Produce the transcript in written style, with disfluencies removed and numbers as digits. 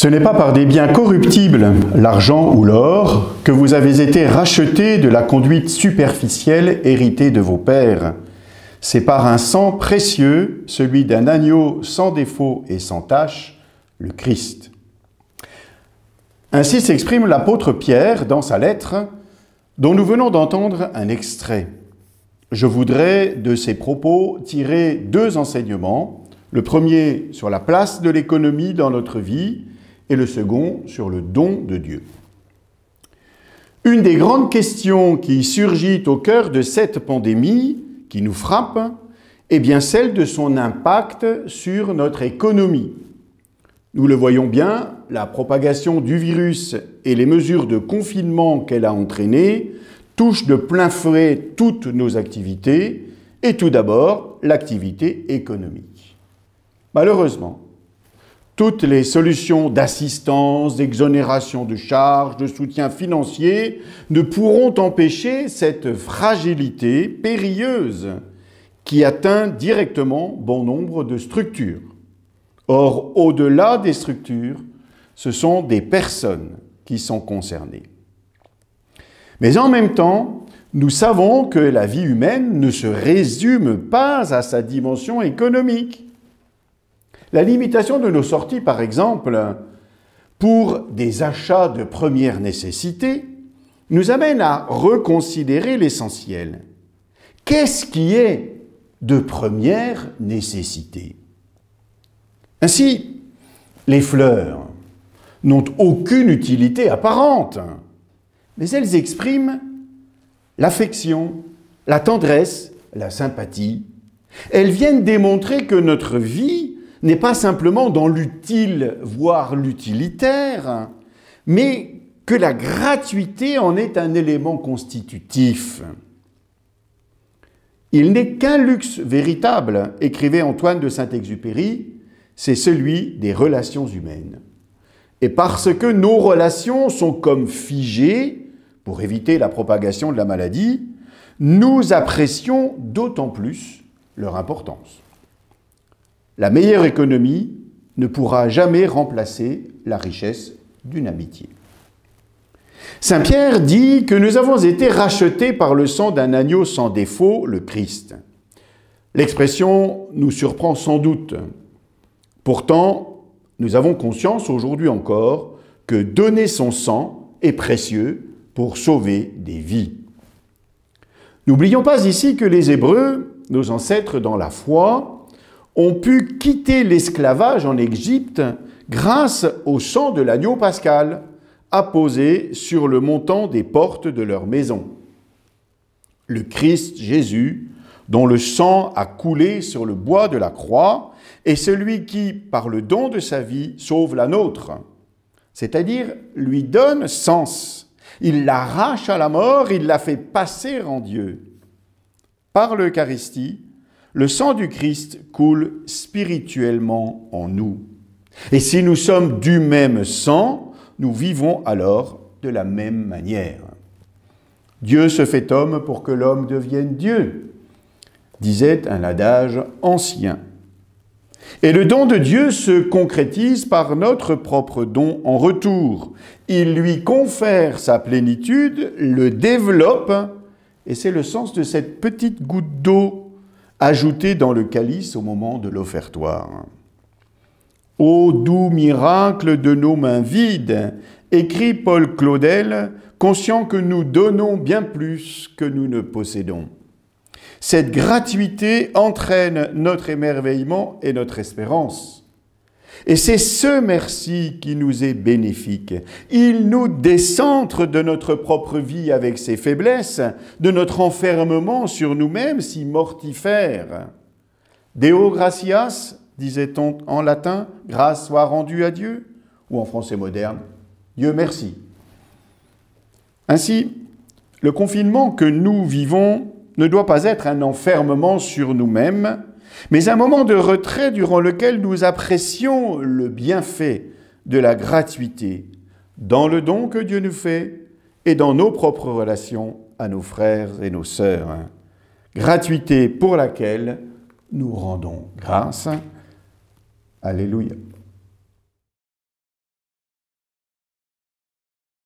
Ce n'est pas par des biens corruptibles, l'argent ou l'or, que vous avez été rachetés de la conduite superficielle héritée de vos pères. C'est par un sang précieux, celui d'un agneau sans défaut et sans tache, le Christ. Ainsi s'exprime l'apôtre Pierre dans sa lettre, dont nous venons d'entendre un extrait. Je voudrais de ces propos tirer deux enseignements. Le premier sur la place de l'économie dans notre vie et le second sur le don de Dieu. Une des grandes questions qui surgit au cœur de cette pandémie qui nous frappe est bien celle de son impact sur notre économie. Nous le voyons bien, la propagation du virus et les mesures de confinement qu'elle a entraînées touchent de plein fouet toutes nos activités et tout d'abord l'activité économique. Malheureusement, toutes les solutions d'assistance, d'exonération de charges, de soutien financier ne pourront empêcher cette fragilité périlleuse qui atteint directement bon nombre de structures. Or, au-delà des structures, ce sont des personnes qui sont concernées. Mais en même temps, nous savons que la vie humaine ne se résume pas à sa dimension économique. La limitation de nos sorties, par exemple, pour des achats de première nécessité, nous amène à reconsidérer l'essentiel. Qu'est-ce qui est de première nécessité ? Ainsi, les fleurs n'ont aucune utilité apparente, mais elles expriment l'affection, la tendresse, la sympathie. Elles viennent démontrer que notre vie n'est pas simplement dans l'utile, voire l'utilitaire, mais que la gratuité en est un élément constitutif. Il n'est qu'un luxe véritable, écrivait Antoine de Saint-Exupéry, c'est celui des relations humaines. Et parce que nos relations sont comme figées, pour éviter la propagation de la maladie, nous apprécions d'autant plus leur importance. La meilleure économie ne pourra jamais remplacer la richesse d'une amitié. Saint Pierre dit que nous avons été rachetés par le sang d'un agneau sans défaut, le Christ. L'expression nous surprend sans doute. Pourtant, nous avons conscience aujourd'hui encore que donner son sang est précieux pour sauver des vies. N'oublions pas ici que les Hébreux, nos ancêtres dans la foi, ont pu quitter l'esclavage en Égypte grâce au sang de l'agneau pascal apposé sur le montant des portes de leur maison. Le Christ Jésus, dont le sang a coulé sur le bois de la croix, est celui qui, par le don de sa vie, sauve la nôtre, c'est-à-dire lui donne sens. Il l'arrache à la mort, il la fait passer en Dieu. Par l'Eucharistie, le sang du Christ coule spirituellement en nous. Et si nous sommes du même sang, nous vivons alors de la même manière. Dieu se fait homme pour que l'homme devienne Dieu, disait un adage ancien. Et le don de Dieu se concrétise par notre propre don en retour. Il lui confère sa plénitude, le développe, et c'est le sens de cette petite goutte d'eau ajoutée dans le calice au moment de l'offertoire. « Ô doux miracle de nos mains vides », écrit Paul Claudel, conscient que nous donnons bien plus que nous ne possédons. Cette gratuité entraîne notre émerveillement et notre espérance. Et c'est ce merci qui nous est bénéfique. Il nous décentre de notre propre vie avec ses faiblesses, de notre enfermement sur nous-mêmes si mortifère. Deo gratias, disait-on en latin, grâce soit rendue à Dieu, ou en français moderne, Dieu merci. Ainsi, le confinement que nous vivons ne doit pas être un enfermement sur nous-mêmes, mais un moment de retrait durant lequel nous apprécions le bienfait de la gratuité dans le don que Dieu nous fait et dans nos propres relations à nos frères et nos sœurs. Gratuité pour laquelle nous rendons grâce. Alléluia.